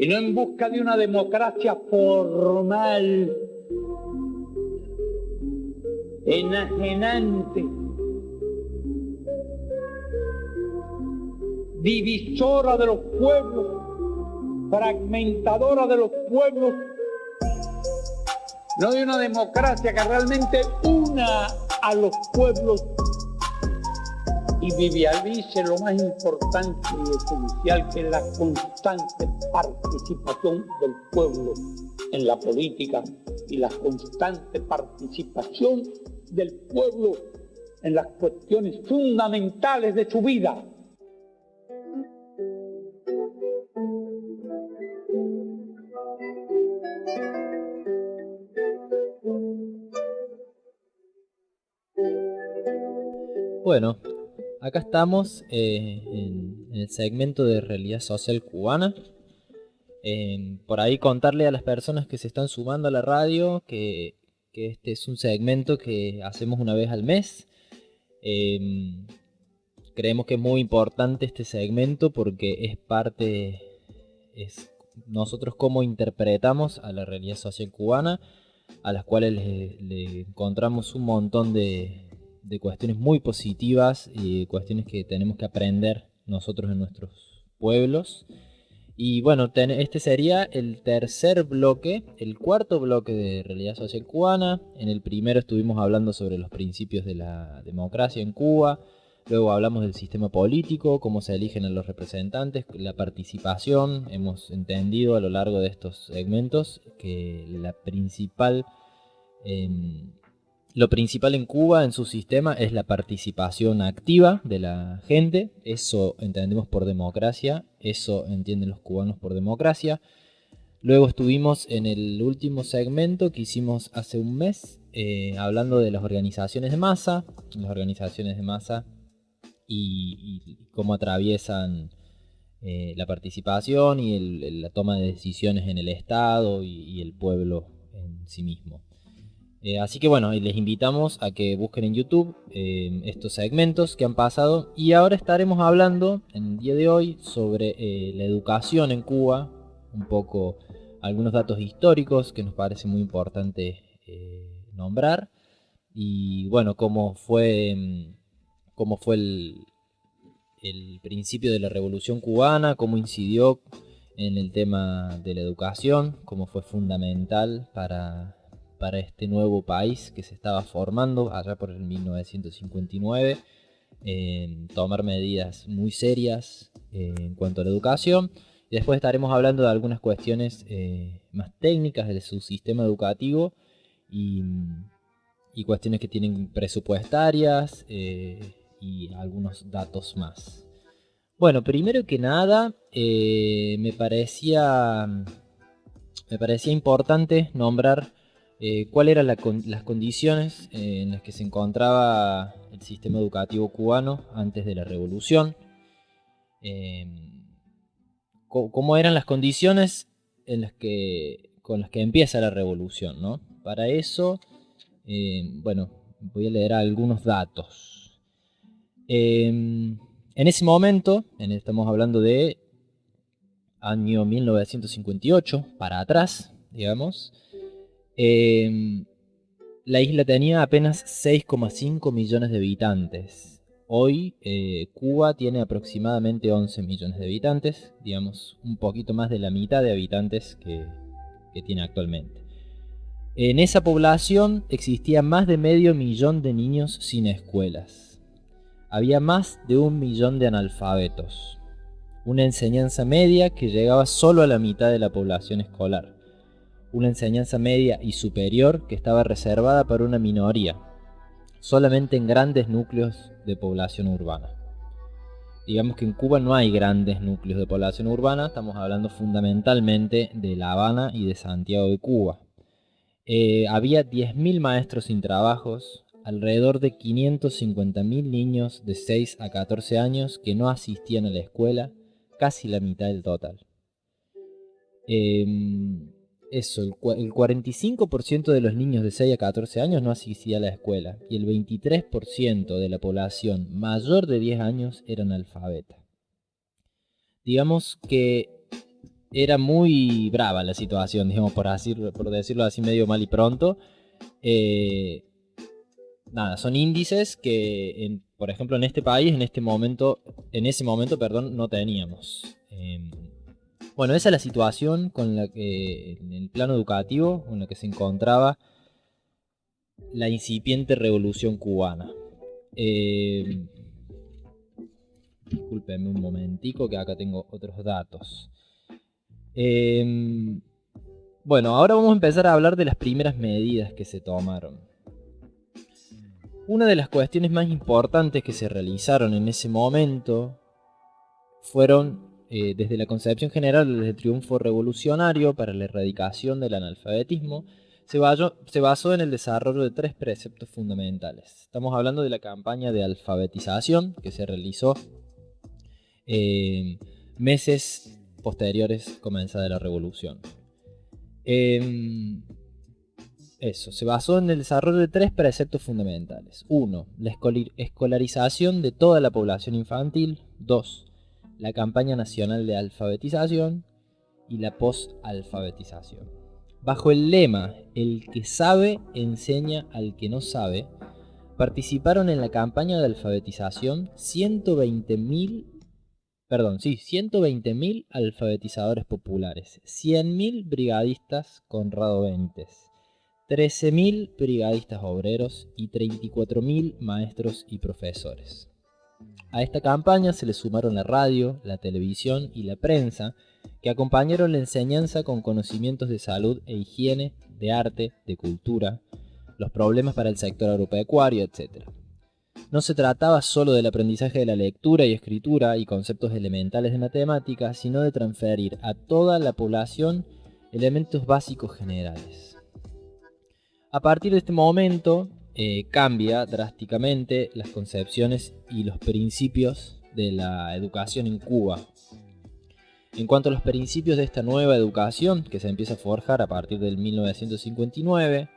Y no en busca de una democracia formal, enajenante, divisora de los pueblos, fragmentadora de los pueblos, no de una democracia que realmente una a los pueblos y vivialice lo más importante y esencial, que es la constante participación del pueblo en la política y la constante participación del pueblo en las cuestiones fundamentales de su vida. Bueno, acá estamos en el segmento de realidad social cubana. Por ahí contarle a las personas que se están sumando a la radio que este es un segmento que hacemos una vez al mes. Creemos que es muy importante este segmento porque es parte, es nosotros cómo interpretamos a la realidad social cubana, a las cuales le encontramos un montón de cuestiones muy positivas y cuestiones que tenemos que aprender nosotros en nuestros pueblos. Y bueno, este sería el tercer bloque, el cuarto bloque de realidad social cubana. En el primero estuvimos hablando sobre los principios de la democracia en Cuba. Luego hablamos del sistema político, cómo se eligen a los representantes, la participación. Hemos entendido a lo largo de estos segmentos que lo principal en Cuba, en su sistema, es la participación activa de la gente. Eso entendemos por democracia, eso entienden los cubanos por democracia. Luego estuvimos en el último segmento que hicimos hace un mes, hablando de las organizaciones de masa. Y cómo atraviesan la participación y la toma de decisiones en el Estado y el pueblo en sí mismo. Así que bueno, les invitamos a que busquen en YouTube estos segmentos que han pasado. Y ahora estaremos hablando en el día de hoy sobre la educación en Cuba. Un poco algunos datos históricos que nos parece muy importante nombrar. Y bueno, cómo fue el principio de la Revolución Cubana, cómo incidió en el tema de la educación, cómo fue fundamental para este nuevo país que se estaba formando allá por el 1959, tomar medidas muy serias en cuanto a la educación. Y después estaremos hablando de algunas cuestiones más técnicas de su sistema educativo y cuestiones que tienen presupuestarias y algunos datos más. Bueno, primero que nada, me parecía importante nombrar cuáles eran las condiciones en las que se encontraba el sistema educativo cubano antes de la revolución. Cómo eran las condiciones con las que empieza la revolución, ¿no? Para eso, bueno, voy a leer algunos datos. En ese momento, estamos hablando de año 1958 para atrás, digamos, la isla tenía apenas 6,5 millones de habitantes. Hoy Cuba tiene aproximadamente 11 millones de habitantes, digamos un poquito más de la mitad de habitantes que tiene actualmente. En esa población existía más de medio millón de niños sin escuelas. Había más de 1 millón de analfabetos. Una enseñanza media que llegaba solo a la mitad de la población escolar. Una enseñanza media y superior que estaba reservada para una minoría, solamente en grandes núcleos de población urbana. Digamos que en Cuba no hay grandes núcleos de población urbana, estamos hablando fundamentalmente de La Habana y de Santiago de Cuba. Había 10.000 maestros sin trabajos, alrededor de 550.000 niños de 6 a 14 años que no asistían a la escuela, casi la mitad del total. eso, el 45% de los niños de 6 a 14 años no asistía a la escuela y el 23% de la población mayor de 10 años era analfabeta. Digamos que era muy brava la situación, digamos, por decirlo así medio mal y pronto. Son índices que, por ejemplo, en este país, en ese momento, no teníamos. Bueno, esa es la situación con la que, en el plano educativo, con la que se encontraba la incipiente revolución cubana. Discúlpenme un momentico que acá tengo otros datos. Bueno, ahora vamos a empezar a hablar de las primeras medidas que se tomaron. Una de las cuestiones más importantes que se realizaron en ese momento fueron, desde la concepción general del triunfo revolucionario para la erradicación del analfabetismo, se basó en el desarrollo de 3 preceptos fundamentales. Estamos hablando de la campaña de alfabetización que se realizó meses posteriores comenzada la revolución. Se basó en el desarrollo de 3 preceptos fundamentales. 1. La escolarización de toda la población infantil. 2. La campaña nacional de alfabetización. Y la posalfabetización. Bajo el lema "El que sabe enseña al que no sabe", participaron en la campaña de alfabetización 120.000 alfabetizadores populares, 100.000 brigadistas Conrado Benítez, 13.000 brigadistas obreros y 34.000 maestros y profesores. A esta campaña se le sumaron la radio, la televisión y la prensa, que acompañaron la enseñanza con conocimientos de salud e higiene, de arte, de cultura, los problemas para el sector agropecuario, etc. No se trataba solo del aprendizaje de la lectura y escritura y conceptos elementales de matemáticas, sino de transferir a toda la población elementos básicos generales. A partir de este momento cambia drásticamente las concepciones y los principios de la educación en Cuba. En cuanto a los principios de esta nueva educación, que se empieza a forjar a partir del 1959,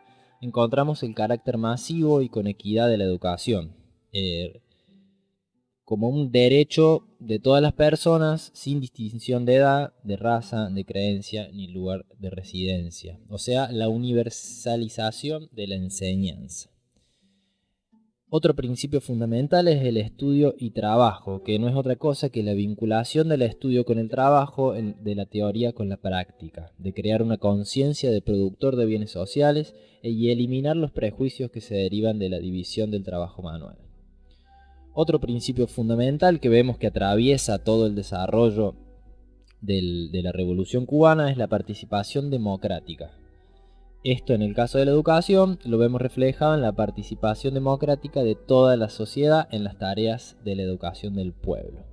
encontramos el carácter masivo y con equidad de la educación, como un derecho de todas las personas sin distinción de edad, de raza, de creencia ni lugar de residencia. O sea, la universalización de la enseñanza. Otro principio fundamental es el estudio y trabajo, que no es otra cosa que la vinculación del estudio con el trabajo, de la teoría con la práctica, de crear una conciencia de productor de bienes sociales y eliminar los prejuicios que se derivan de la división del trabajo manual. Otro principio fundamental que vemos que atraviesa todo el desarrollo de la Revolución Cubana es la participación democrática. Esto, en el caso de la educación, lo vemos reflejado en la participación democrática de toda la sociedad en las tareas de la educación del pueblo.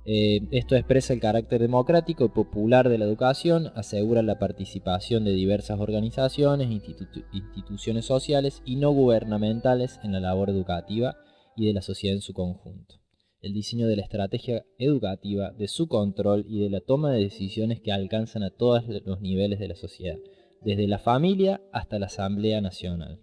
Esto expresa el carácter democrático y popular de la educación, asegura la participación de diversas organizaciones, instituciones sociales y no gubernamentales en la labor educativa y de la sociedad en su conjunto. El diseño de la estrategia educativa, de su control y de la toma de decisiones que alcanzan a todos los niveles de la sociedad, desde la familia hasta la Asamblea Nacional.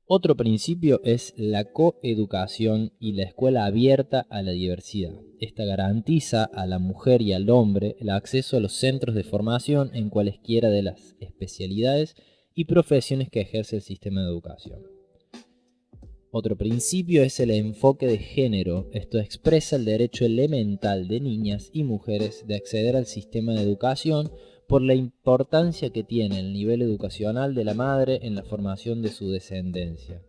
Otro principio es la coeducación y la escuela abierta a la diversidad. Esta garantiza a la mujer y al hombre el acceso a los centros de formación en cualesquiera de las especialidades y profesiones que ejerce el sistema de educación. Otro principio es el enfoque de género. Esto expresa el derecho elemental de niñas y mujeres de acceder al sistema de educación por la importancia que tiene el nivel educacional de la madre en la formación de su descendencia,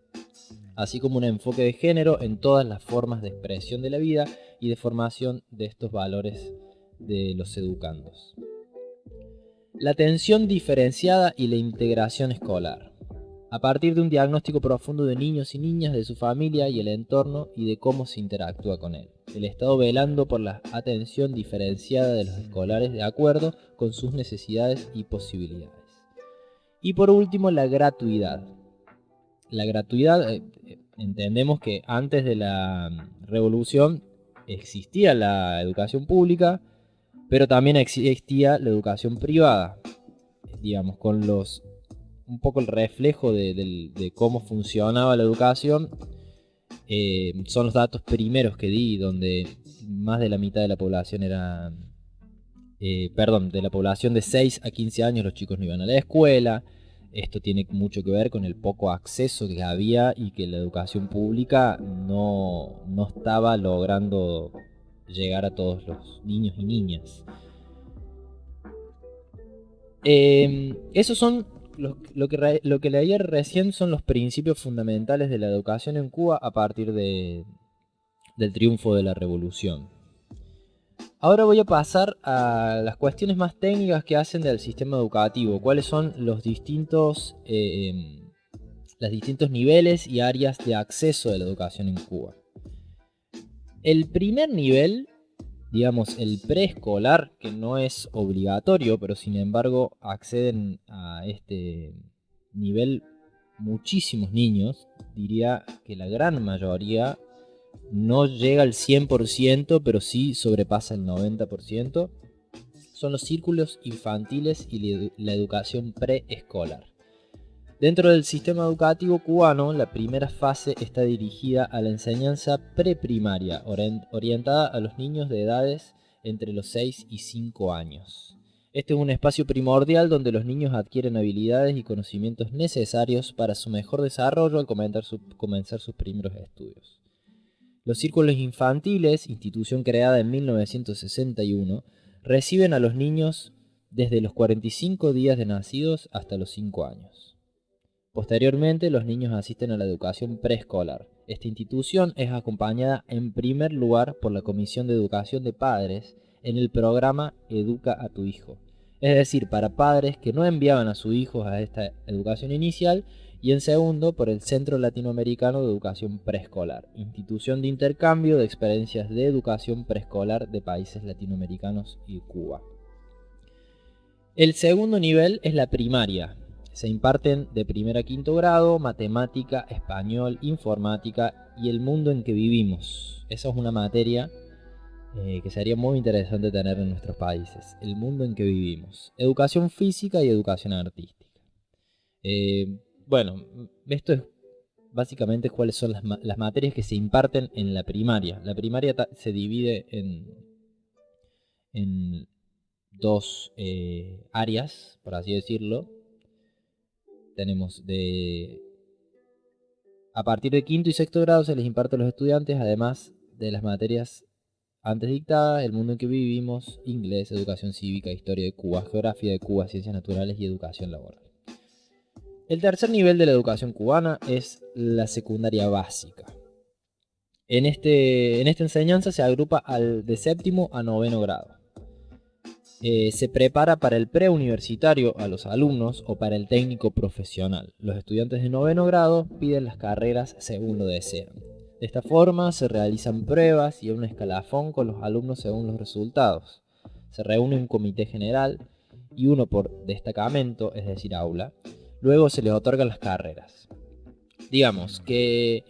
así como un enfoque de género en todas las formas de expresión de la vida y de formación de estos valores de los educandos. La atención diferenciada y la integración escolar. A partir de un diagnóstico profundo de niños y niñas, de su familia y el entorno y de cómo se interactúa con él. El Estado velando por la atención diferenciada de los escolares de acuerdo con sus necesidades y posibilidades. Y por último, la gratuidad. La gratuidad, entendemos que antes de la revolución existía la educación pública, pero también existía la educación privada. digamos, con un poco el reflejo de cómo funcionaba la educación. Son los datos primeros que di, donde más de la mitad de la población era... de la población de 6 a 15 años los chicos no iban a la escuela. Esto tiene mucho que ver con el poco acceso que había y que la educación pública no estaba logrando llegar a todos los niños y niñas. Esos son lo que leí recién, son los principios fundamentales de la educación en Cuba a partir del triunfo de la revolución. Ahora voy a pasar a las cuestiones más técnicas que hacen del sistema educativo. ¿Cuáles son los distintos niveles y áreas de acceso de la educación en Cuba? El primer nivel, digamos el preescolar, que no es obligatorio, pero sin embargo acceden a este nivel muchísimos niños, diría que la gran mayoría. No llega al 100%, pero sí sobrepasa el 90%. Son los círculos infantiles y la educación preescolar. Dentro del sistema educativo cubano, la primera fase está dirigida a la enseñanza preprimaria, orientada a los niños de edades entre los 6 y 5 años. Este es un espacio primordial donde los niños adquieren habilidades y conocimientos necesarios para su mejor desarrollo al comenzar sus primeros estudios. Los círculos infantiles, institución creada en 1961, reciben a los niños desde los 45 días de nacidos hasta los 5 años. Posteriormente, los niños asisten a la educación preescolar. Esta institución es acompañada en primer lugar por la Comisión de Educación de Padres en el programa Educa a tu Hijo. Es decir, para padres que no enviaban a sus hijos a esta educación inicial, y en segundo por el Centro Latinoamericano de Educación Preescolar, institución de intercambio de experiencias de educación preescolar de países latinoamericanos y Cuba. El segundo nivel es la primaria. Se imparten de primer a quinto grado matemática, español, informática y el mundo en que vivimos. Esa es una materia que sería muy interesante tener en nuestros países. El mundo en que vivimos. Educación física y educación artística. Bueno, esto es básicamente cuáles son las materias que se imparten en la primaria. La primaria se divide en dos áreas, por así decirlo. Tenemos a partir de quinto y sexto grado se les imparte a los estudiantes, además de las materias antes dictadas, el mundo en que vivimos, inglés, educación cívica, historia de Cuba, geografía de Cuba, ciencias naturales y educación laboral. El tercer nivel de la educación cubana es la secundaria básica. En esta enseñanza se agrupa de séptimo a noveno grado. Se prepara para el preuniversitario a los alumnos o para el técnico profesional. Los estudiantes de noveno grado piden las carreras según lo desean. De esta forma se realizan pruebas y un escalafón con los alumnos según los resultados. Se reúne un comité general y uno por destacamento, es decir, aula. Luego se les otorgan las carreras. Digamos que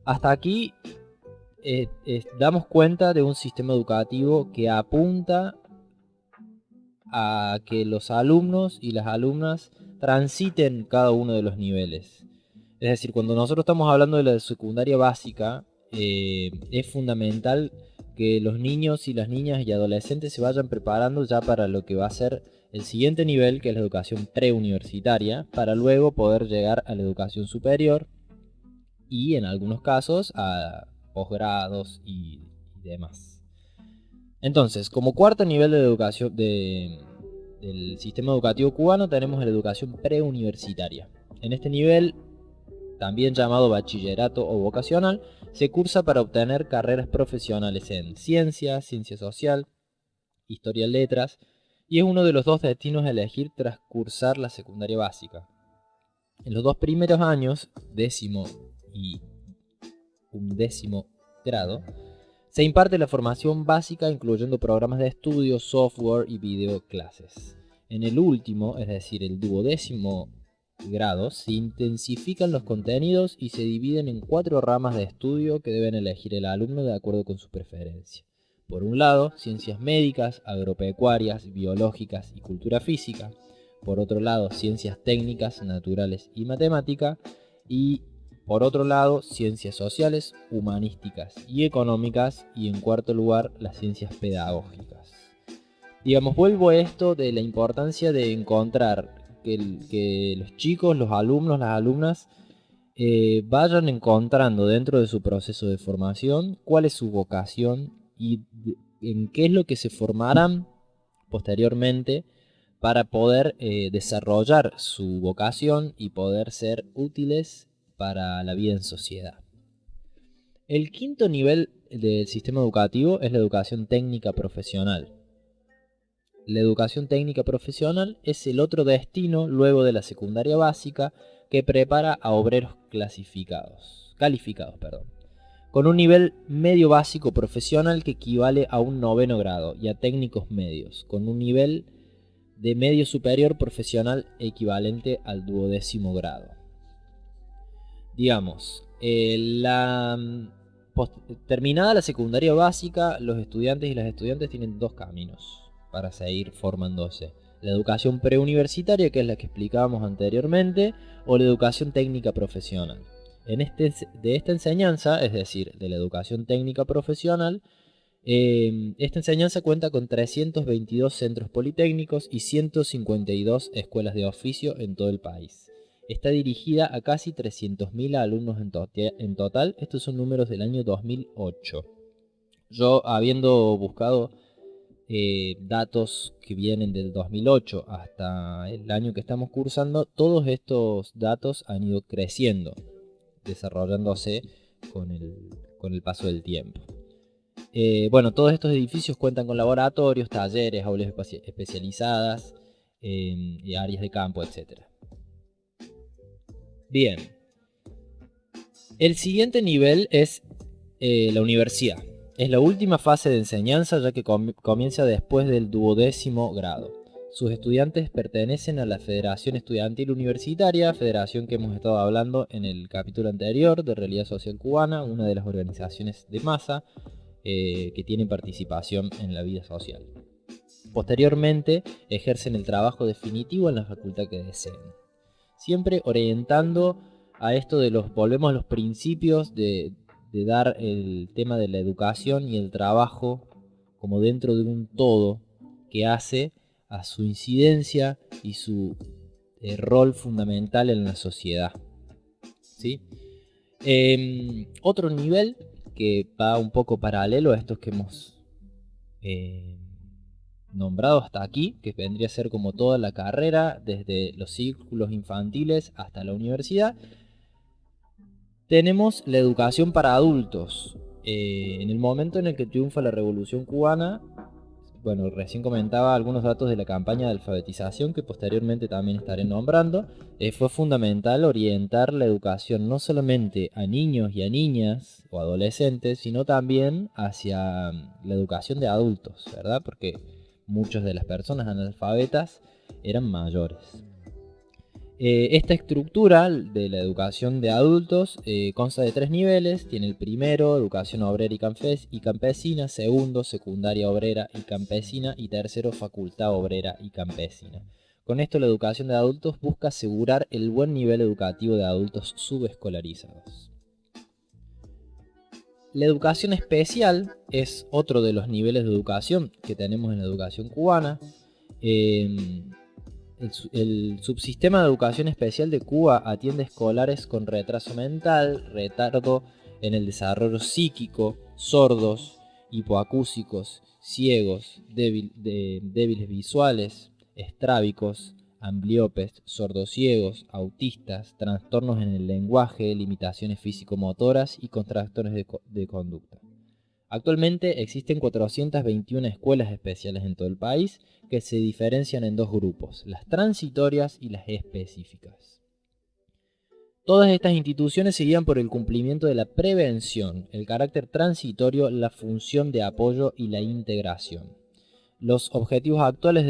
hasta aquí damos cuenta de un sistema educativo que apunta a que los alumnos y las alumnas transiten cada uno de los niveles. Es decir, cuando nosotros estamos hablando de la secundaria básica, es fundamental que los niños y las niñas y adolescentes se vayan preparando ya para lo que va a ser el siguiente nivel, que es la educación preuniversitaria, para luego poder llegar a la educación superior y en algunos casos a posgrados y demás. Entonces, como cuarto nivel de educación del sistema educativo cubano tenemos la educación preuniversitaria. En este nivel, también llamado bachillerato o vocacional, se cursa para obtener carreras profesionales en ciencia social, historia, letras, y es uno de los dos destinos a elegir tras cursar la secundaria básica. En los dos primeros años, décimo y undécimo grado, se imparte la formación básica incluyendo programas de estudio, software y videoclases. En el último, es decir, el duodécimo grado, se intensifican los contenidos y se dividen en 4 ramas de estudio que deben elegir el alumno de acuerdo con su preferencia. Por un lado, ciencias médicas, agropecuarias, biológicas y cultura física. por otro lado ciencias técnicas, naturales y matemática, y por otro lado ciencias sociales, humanísticas y económicas, y en cuarto lugar las ciencias pedagógicas. Digamos, vuelvo a esto de la importancia de encontrar que los chicos, los alumnos, las alumnas vayan encontrando dentro de su proceso de formación cuál es su vocación y en qué es lo que se formarán posteriormente para poder desarrollar su vocación y poder ser útiles para la vida en sociedad. El quinto nivel del sistema educativo es la educación técnica profesional. La educación técnica profesional es el otro destino luego de la secundaria básica que prepara a obreros calificados, con un nivel medio básico profesional que equivale a un 9º grado, y a técnicos medios, con un nivel de medio superior profesional equivalente al 12º grado. Digamos, terminada la secundaria básica, los estudiantes y las estudiantes tienen dos caminos para seguir formándose: la educación preuniversitaria, que es la que explicábamos anteriormente, o la educación técnica profesional. De esta enseñanza, es decir, de la educación técnica profesional, esta enseñanza cuenta con 322 centros politécnicos y 152 escuelas de oficio en todo el país. Está dirigida a casi 300.000 alumnos en total. Estos son números del año 2008. Yo, habiendo buscado datos que vienen del 2008 hasta el año que estamos cursando, todos estos datos han ido creciendo, desarrollándose con el paso del tiempo. Todos estos edificios cuentan con laboratorios, talleres, aulas especializadas, y áreas de campo, etc. Bien. El siguiente nivel es la universidad. Es la última fase de enseñanza, ya que comienza después del 12º grado. Sus estudiantes pertenecen a la Federación Estudiantil Universitaria, federación que hemos estado hablando en el capítulo anterior de Realidad Social Cubana, una de las organizaciones de masa que tienen participación en la vida social. Posteriormente ejercen el trabajo definitivo en la facultad que deseen, siempre orientando a esto volvemos a los principios de dar el tema de la educación y el trabajo como dentro de un todo que hace a su incidencia y su rol fundamental en la sociedad, ¿sí? Otro nivel que va un poco paralelo a estos que hemos nombrado hasta aquí, que vendría a ser como toda la carrera, desde los círculos infantiles hasta la universidad, tenemos la educación para adultos. En el momento en el que triunfa la Revolución Cubana, recién comentaba algunos datos de la campaña de alfabetización que posteriormente también estaré nombrando. Fue fundamental orientar la educación no solamente a niños y a niñas o adolescentes, sino también hacia la educación de adultos, ¿verdad? Porque muchas de las personas analfabetas eran mayores. Esta estructura de la educación de adultos consta de 3 niveles. Tiene el primero, educación obrera y campesina; segundo, secundaria obrera y campesina; y tercero, facultad obrera y campesina. Con esto, la educación de adultos busca asegurar el buen nivel educativo de adultos subescolarizados. La educación especial es otro de los niveles de educación que tenemos en la educación cubana. El subsistema de educación especial de Cuba atiende escolares con retraso mental, retardo en el desarrollo psíquico, sordos, hipoacúsicos, ciegos, débiles visuales, estrábicos, ambliopes, sordociegos, autistas, trastornos en el lenguaje, limitaciones físico-motoras y con trastornos de conducta. Actualmente existen 421 escuelas especiales en todo el país, que se diferencian en dos grupos: las transitorias y las específicas. Todas estas instituciones se guían por el cumplimiento de la prevención, el carácter transitorio, la función de apoyo y la integración. Los objetivos actuales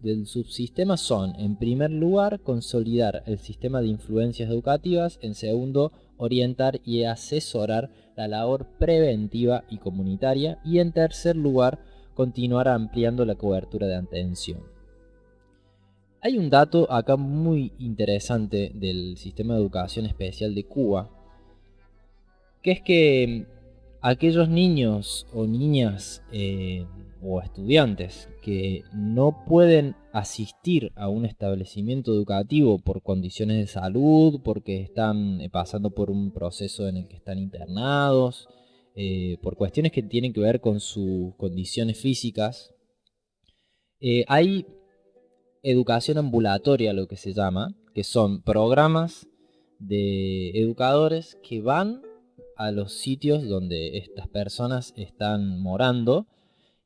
del subsistema son: en primer lugar, consolidar el sistema de influencias educativas; en segundo, orientar y asesorar la labor preventiva y comunitaria; y en tercer lugar, continuar ampliando la cobertura de atención. Hay un dato acá muy interesante del sistema de educación especial de Cuba, que es que aquellos niños o niñas o estudiantes que no pueden asistir a un establecimiento educativo por condiciones de salud, porque están pasando por un proceso en el que están internados, por cuestiones que tienen que ver con sus condiciones físicas, hay educación ambulatoria, lo que se llama, que son programas de educadores que van a los sitios donde estas personas están morando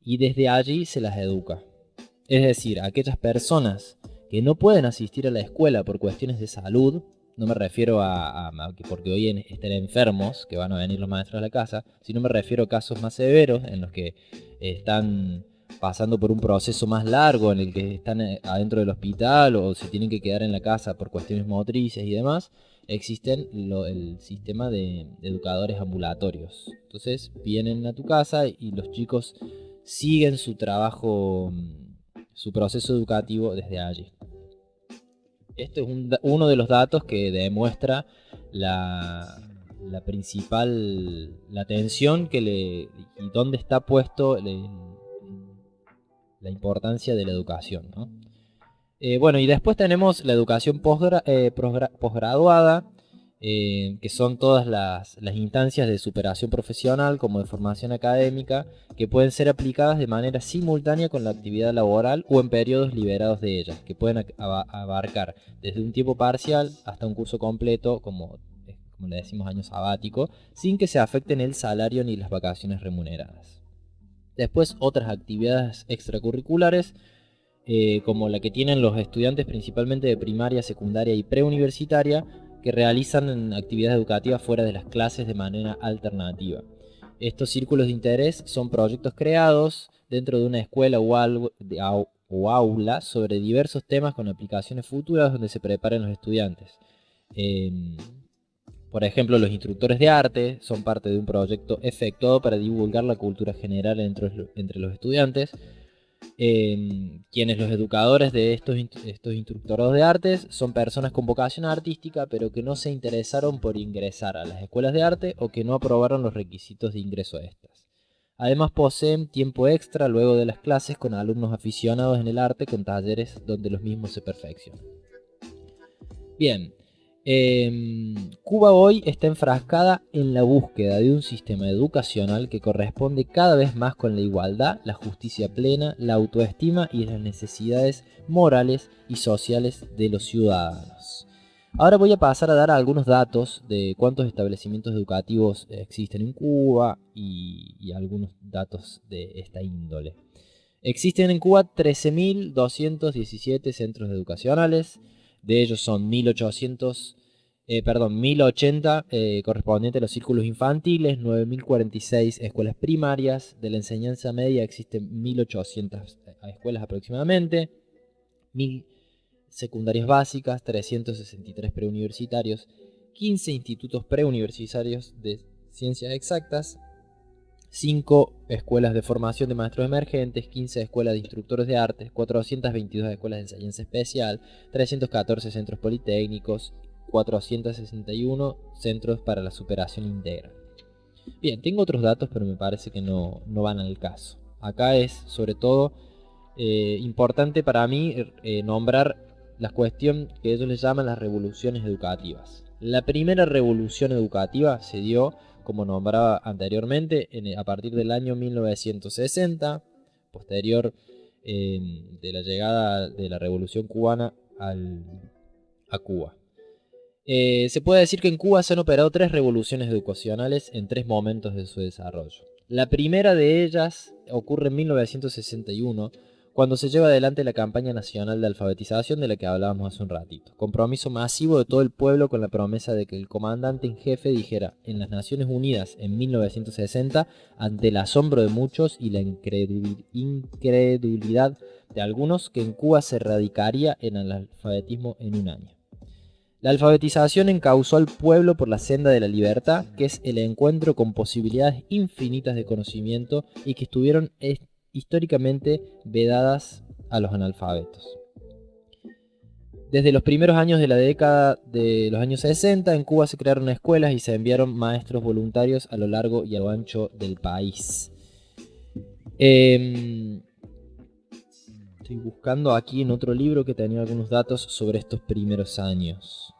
y desde allí se las educa. Es decir, aquellas personas que no pueden asistir a la escuela por cuestiones de salud, no me refiero a que porque hoy estén enfermos, que van a venir los maestros a la casa, sino me refiero a casos más severos en los que están pasando por un proceso más largo, en el que están adentro del hospital o se tienen que quedar en la casa por cuestiones motrices y demás. Existen el sistema de educadores ambulatorios. Entonces vienen a tu casa y los chicos siguen su trabajo, su proceso educativo desde allí. Este es uno de los datos que demuestra la principal, la atención y dónde está puesto la importancia de la educación, ¿no? Bueno, y después tenemos la educación posgraduada, que son todas las instancias de superación profesional como de formación académica, que pueden ser aplicadas de manera simultánea con la actividad laboral o en periodos liberados de ellas, que pueden abarcar desde un tiempo parcial hasta un curso completo, como le decimos año sabático, sin que se afecten el salario ni las vacaciones remuneradas. Después otras actividades extracurriculares, como la que tienen los estudiantes principalmente de primaria, secundaria y preuniversitaria, que realizan actividades educativas fuera de las clases de manera alternativa. Estos círculos de interés son proyectos creados dentro de una escuela o aula sobre diversos temas con aplicaciones futuras donde se preparan los estudiantes. Por ejemplo, los instructores de arte son parte de un proyecto efectuado para divulgar la cultura general entre los estudiantes. Quienes los educadores de estos instructores de artes son personas con vocación artística pero que no se interesaron por ingresar a las escuelas de arte o que no aprobaron los requisitos de ingreso a estas. Además poseen tiempo extra luego de las clases con alumnos aficionados en el arte con talleres donde los mismos se perfeccionan. Bien, Cuba hoy está enfrascada en la búsqueda de un sistema educacional que corresponde cada vez más con la igualdad, la justicia plena, la autoestima y las necesidades morales y sociales de los ciudadanos. Ahora voy a pasar a dar algunos datos de cuántos establecimientos educativos existen en Cuba y algunos datos de esta índole. Existen en Cuba 13.217 centros educacionales. De ellos son 1080 correspondientes a los círculos infantiles, 9.046 escuelas primarias. De la enseñanza media existen 1.800 escuelas aproximadamente, 1.000 secundarias básicas, 363 preuniversitarios, 15 institutos preuniversitarios de ciencias exactas, 5 escuelas de formación de maestros emergentes, 15 escuelas de instructores de artes, 422 escuelas de enseñanza especial, 314 centros politécnicos, 461 centros para la superación integral. Bien, tengo otros datos, pero me parece que no van al caso. Acá es, sobre todo, importante para mí nombrar la cuestión que ellos les llaman las revoluciones educativas. La primera revolución educativa se dio, como nombraba anteriormente, a partir del año 1960, posterior de la llegada de la Revolución Cubana a Cuba. Se puede decir que en Cuba se han operado 3 revoluciones educacionales en 3 momentos de su desarrollo. La primera de ellas ocurre en 1961, cuando se lleva adelante la campaña nacional de alfabetización de la que hablábamos hace un ratito. Compromiso masivo de todo el pueblo con la promesa de que el comandante en jefe dijera en las Naciones Unidas en 1960, ante el asombro de muchos y la incredulidad de algunos, que en Cuba se erradicaría el analfabetismo en un año. La alfabetización encauzó al pueblo por la senda de la libertad, que es el encuentro con posibilidades infinitas de conocimiento y que estuvieron históricamente vedadas a los analfabetos. Desde los primeros años de la década de los años 60, en Cuba se crearon escuelas y se enviaron maestros voluntarios a lo largo y a lo ancho del país. Estoy buscando aquí en otro libro que tenía algunos datos sobre estos primeros años.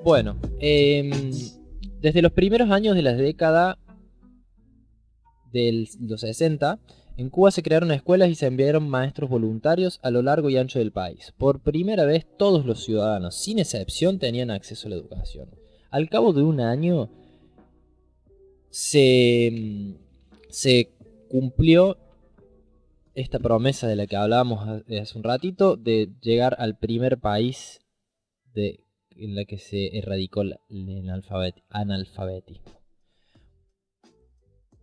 Bueno, desde los primeros años de la década de los 60, en Cuba se crearon escuelas y se enviaron maestros voluntarios a lo largo y ancho del país. Por primera vez, todos los ciudadanos, sin excepción, tenían acceso a la educación. Al cabo de un año, se cumplió esta promesa de la que hablábamos hace un ratito, de llegar al primer país en la que se erradicó el analfabetismo.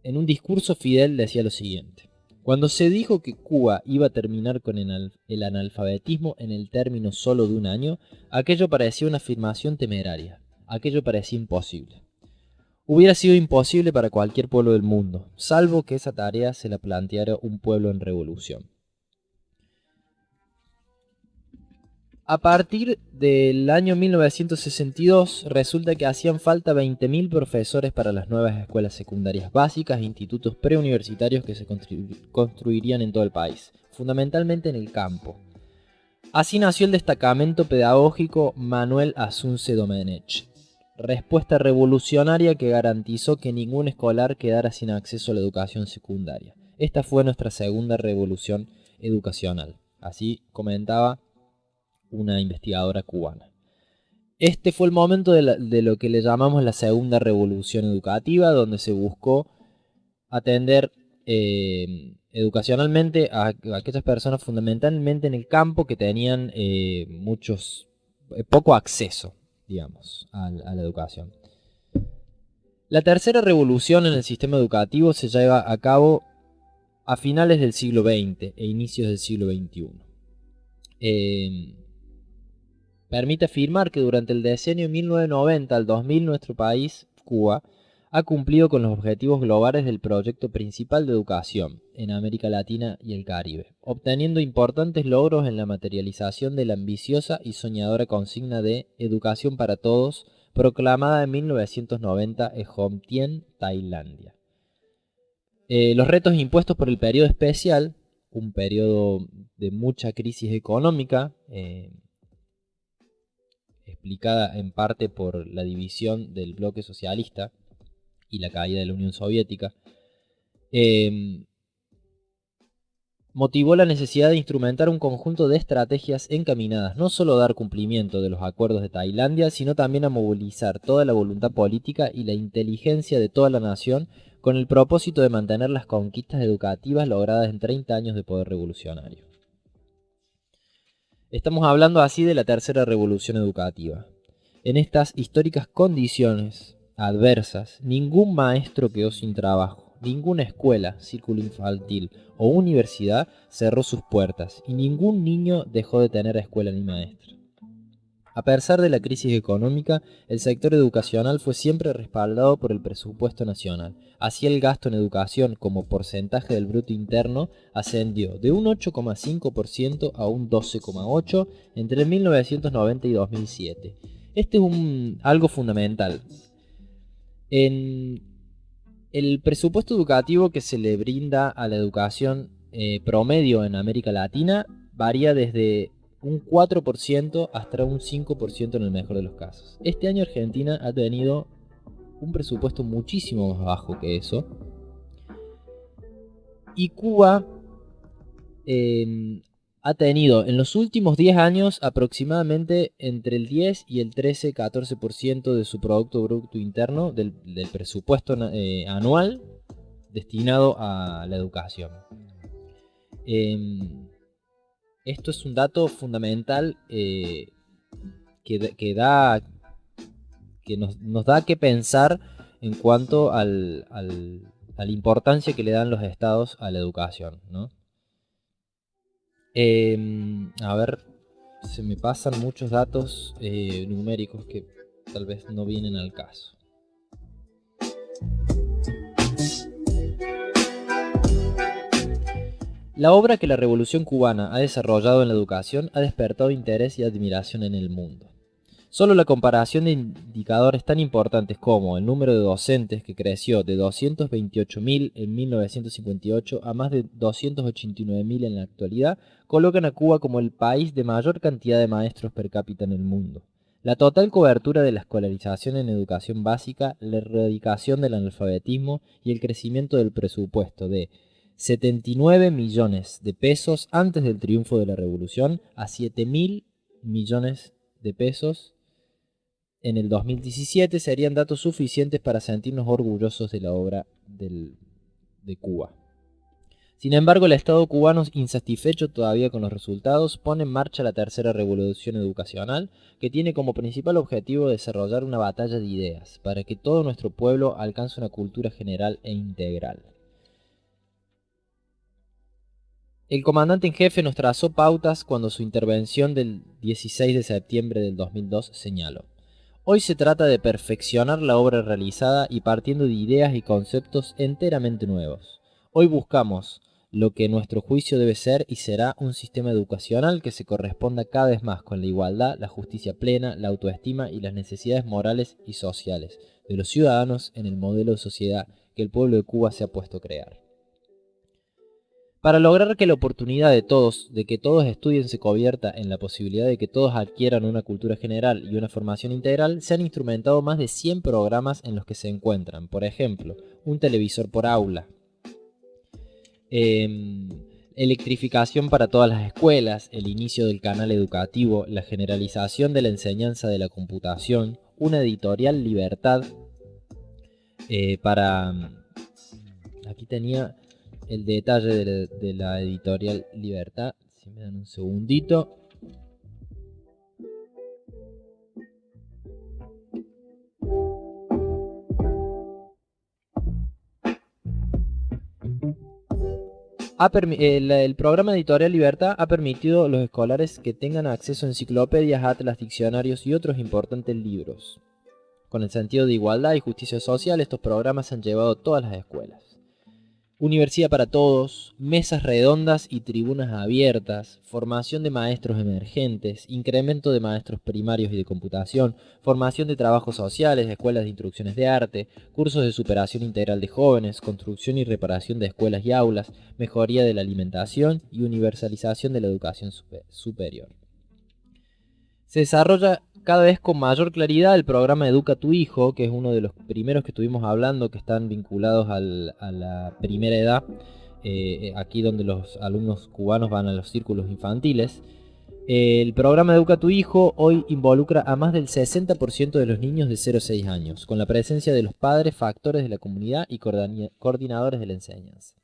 En un discurso, Fidel decía lo siguiente: cuando se dijo que Cuba iba a terminar con el analfabetismo en el término solo de un año, aquello parecía una afirmación temeraria, aquello parecía imposible. Hubiera sido imposible para cualquier pueblo del mundo, salvo que esa tarea se la planteara un pueblo en revolución. A partir del año 1962, resulta que hacían falta 20.000 profesores para las nuevas escuelas secundarias básicas e institutos preuniversitarios que se construirían en todo el país, fundamentalmente en el campo. Así nació el destacamento pedagógico Manuel Asunce Domenech, respuesta revolucionaria que garantizó que ningún escolar quedara sin acceso a la educación secundaria. Esta fue nuestra segunda revolución educacional, así comentaba una investigadora cubana. Este fue el momento de lo que le llamamos la segunda revolución educativa, donde se buscó atender educacionalmente a aquellas personas fundamentalmente en el campo que tenían poco acceso, digamos, a la educación. La tercera revolución en el sistema educativo se lleva a cabo a finales del siglo XX e inicios del siglo XXI. Permite afirmar que durante el decenio 1990 al 2000 nuestro país, Cuba, ha cumplido con los objetivos globales del proyecto principal de educación en América Latina y el Caribe, obteniendo importantes logros en la materialización de la ambiciosa y soñadora consigna de Educación para Todos, proclamada en 1990 en Hom Thien, Tailandia. Los retos impuestos por el periodo especial, un periodo de mucha crisis económica, explicada en parte por la división del bloque socialista y la caída de la Unión Soviética, motivó la necesidad de instrumentar un conjunto de estrategias encaminadas no solo a dar cumplimiento de los acuerdos de Tailandia, sino también a movilizar toda la voluntad política y la inteligencia de toda la nación con el propósito de mantener las conquistas educativas logradas en 30 años de poder revolucionario. Estamos hablando así de la tercera revolución educativa. En estas históricas condiciones adversas, ningún maestro quedó sin trabajo, ninguna escuela, círculo infantil o universidad cerró sus puertas y ningún niño dejó de tener escuela ni maestra. A pesar de la crisis económica, el sector educacional fue siempre respaldado por el presupuesto nacional. Así el gasto en educación como porcentaje del Bruto Interno ascendió de un 8,5% a un 12,8% entre 1990 y 2007. Este es algo fundamental. En el presupuesto educativo que se le brinda a la educación promedio en América Latina varía desde un 4% hasta un 5% en el mejor de los casos. Este año Argentina ha tenido un presupuesto muchísimo más bajo que eso. Y Cuba ha tenido en los últimos 10 años aproximadamente entre el 10 y el 13-14% de su Producto Bruto Interno del presupuesto anual destinado a la educación. Esto es un dato fundamental que nos da que pensar en cuanto a a la importancia que le dan los estados a la educación, ¿no? A ver, se me pasan muchos datos numéricos que tal vez no vienen al caso. La obra que la Revolución Cubana ha desarrollado en la educación ha despertado interés y admiración en el mundo. Solo la comparación de indicadores tan importantes como el número de docentes, que creció de 228.000 en 1958 a más de 289.000 en la actualidad, colocan a Cuba como el país de mayor cantidad de maestros per cápita en el mundo. La total cobertura de la escolarización en educación básica, la erradicación del analfabetismo y el crecimiento del presupuesto de 79 millones de pesos antes del triunfo de la revolución a 7.000 millones de pesos en el 2017 serían datos suficientes para sentirnos orgullosos de la obra de Cuba. Sin embargo, el Estado cubano, insatisfecho todavía con los resultados, pone en marcha la tercera revolución educacional, que tiene como principal objetivo desarrollar una batalla de ideas, para que todo nuestro pueblo alcance una cultura general e integral. El comandante en jefe nos trazó pautas cuando su intervención del 16 de septiembre del 2002 señaló: hoy se trata de perfeccionar la obra realizada y partiendo de ideas y conceptos enteramente nuevos. Hoy buscamos lo que nuestro juicio debe ser y será un sistema educacional que se corresponda cada vez más con la igualdad, la justicia plena, la autoestima y las necesidades morales y sociales de los ciudadanos en el modelo de sociedad que el pueblo de Cuba se ha puesto a crear. Para lograr que la oportunidad de que todos estudien se convierta en la posibilidad de que todos adquieran una cultura general y una formación integral, se han instrumentado más de 100 programas en los que se encuentran, por ejemplo, un televisor por aula, electrificación para todas las escuelas, el inicio del canal educativo, la generalización de la enseñanza de la computación, una editorial libertad Aquí tenía el detalle de la editorial Libertad. Si me dan un segundito. El programa Editorial Libertad ha permitido a los escolares que tengan acceso a enciclopedias, atlas, diccionarios y otros importantes libros. Con el sentido de igualdad y justicia social, estos programas se han llevado a todas las escuelas. Universidad para todos, mesas redondas y tribunas abiertas, formación de maestros emergentes, incremento de maestros primarios y de computación, formación de trabajos sociales, escuelas de instrucciones de arte, cursos de superación integral de jóvenes, construcción y reparación de escuelas y aulas, mejoría de la alimentación y universalización de la educación superior. Se desarrolla cada vez con mayor claridad el programa Educa tu Hijo, que es uno de los primeros que estuvimos hablando, que están vinculados a la primera edad, aquí donde los alumnos cubanos van a los círculos infantiles. El programa Educa tu Hijo hoy involucra a más del 60% de los niños de 0 a 6 años, con la presencia de los padres, factores de la comunidad y coordinadores de la enseñanza.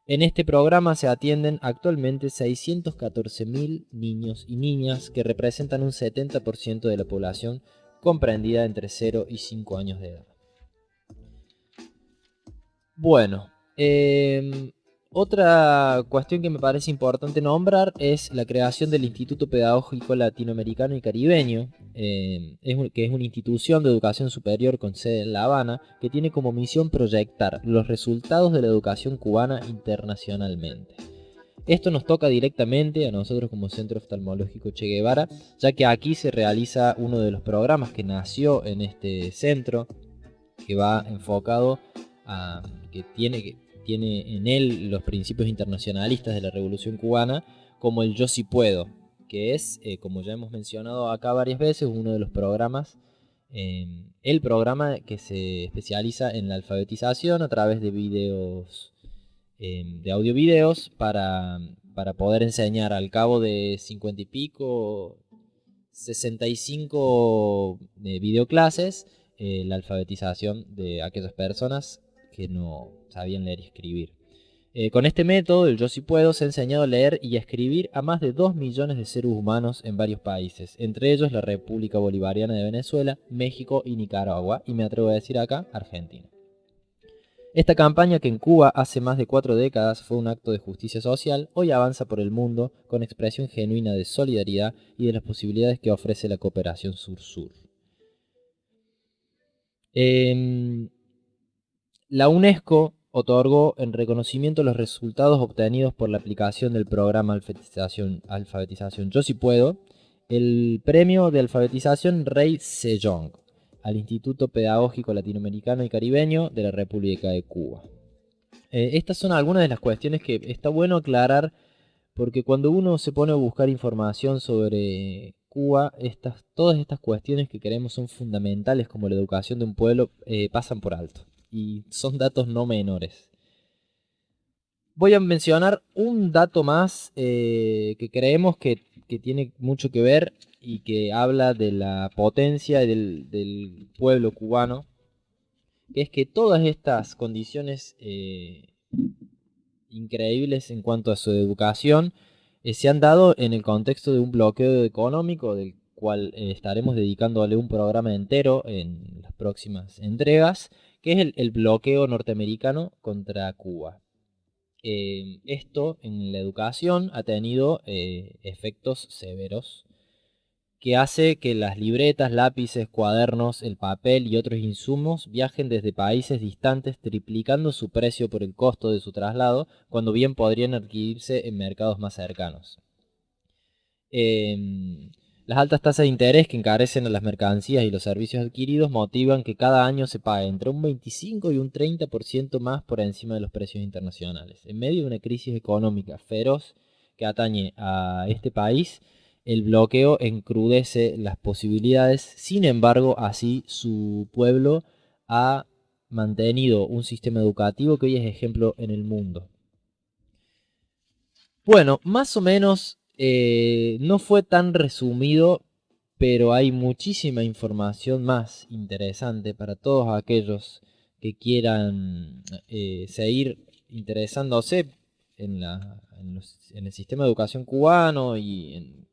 En este programa se atienden actualmente 614.000 niños y niñas que representan un 70% de la población comprendida entre 0 y 5 años de edad. Bueno, otra cuestión que me parece importante nombrar es la creación del Instituto Pedagógico Latinoamericano y Caribeño, que es una institución de educación superior con sede en La Habana, que tiene como misión proyectar los resultados de la educación cubana internacionalmente. Esto nos toca directamente a nosotros como Centro Oftalmológico Che Guevara, ya que aquí se realiza uno de los programas que nació en este centro, que va enfocado a que tiene en él los principios internacionalistas de la Revolución Cubana, como el Yo Sí Puedo, que es, como ya hemos mencionado acá varias veces, uno de los programas, el programa que se especializa en la alfabetización a través de videos, de audio-videos, para poder enseñar al cabo de 50 y pico, 65 videoclases, la alfabetización de aquellas personas que no sabían leer y escribir. Con este método, el Yo Sí Puedo, se ha enseñado a leer y a escribir a más de 2 millones de seres humanos en varios países, entre ellos la República Bolivariana de Venezuela, México y Nicaragua, y me atrevo a decir acá, Argentina. Esta campaña, que en Cuba hace más de 4 décadas fue un acto de justicia social, hoy avanza por el mundo con expresión genuina de solidaridad y de las posibilidades que ofrece la cooperación sur-sur. La UNESCO otorgó en reconocimiento los resultados obtenidos por la aplicación del programa Alfabetización Yo Sí Puedo, el premio de alfabetización Rey Sejong al Instituto Pedagógico Latinoamericano y Caribeño de la República de Cuba. Estas son algunas de las cuestiones que está bueno aclarar, porque cuando uno se pone a buscar información sobre Cuba, todas estas cuestiones que creemos son fundamentales, como la educación de un pueblo, pasan por alto. Y son datos no menores. Voy a mencionar un dato más que creemos que tiene mucho que ver y que habla de la potencia del pueblo cubano, que es que todas estas condiciones increíbles en cuanto a su educación se han dado en el contexto de un bloqueo económico, del cual estaremos dedicándole un programa entero en las próximas entregas, que es el bloqueo norteamericano contra Cuba. Esto en la educación ha tenido efectos severos, que hace que las libretas, lápices, cuadernos, el papel y otros insumos viajen desde países distantes, triplicando su precio por el costo de su traslado, cuando bien podrían adquirirse en mercados más cercanos. Las altas tasas de interés que encarecen a las mercancías y los servicios adquiridos motivan que cada año se pague entre un 25 y un 30% más por encima de los precios internacionales. En medio de una crisis económica feroz que atañe a este país, el bloqueo encrudece las posibilidades. Sin embargo, así su pueblo ha mantenido un sistema educativo que hoy es ejemplo en el mundo. Bueno, más o menos no fue tan resumido, pero hay muchísima información más interesante para todos aquellos que quieran seguir interesándose en el sistema de educación cubano y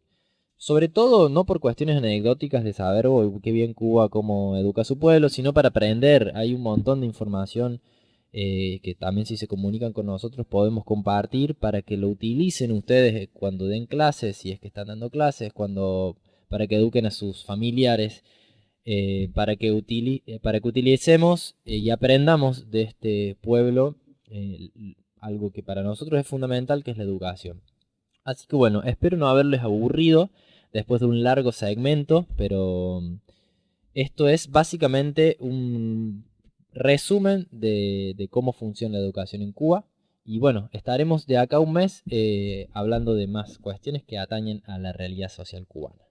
sobre todo no por cuestiones anecdóticas de saber qué bien Cuba, cómo educa a su pueblo, sino para aprender. Hay un montón de información que también, si se comunican con nosotros, podemos compartir para que lo utilicen ustedes cuando den clases, si es que están dando clases, para que eduquen a sus familiares, para que utilicemos y aprendamos de este pueblo algo que para nosotros es fundamental, que es la educación. Así que bueno, espero no haberles aburrido después de un largo segmento, pero esto es básicamente un resumen de cómo funciona la educación en Cuba. Y bueno, estaremos de acá a un mes hablando de más cuestiones que atañen a la realidad social cubana.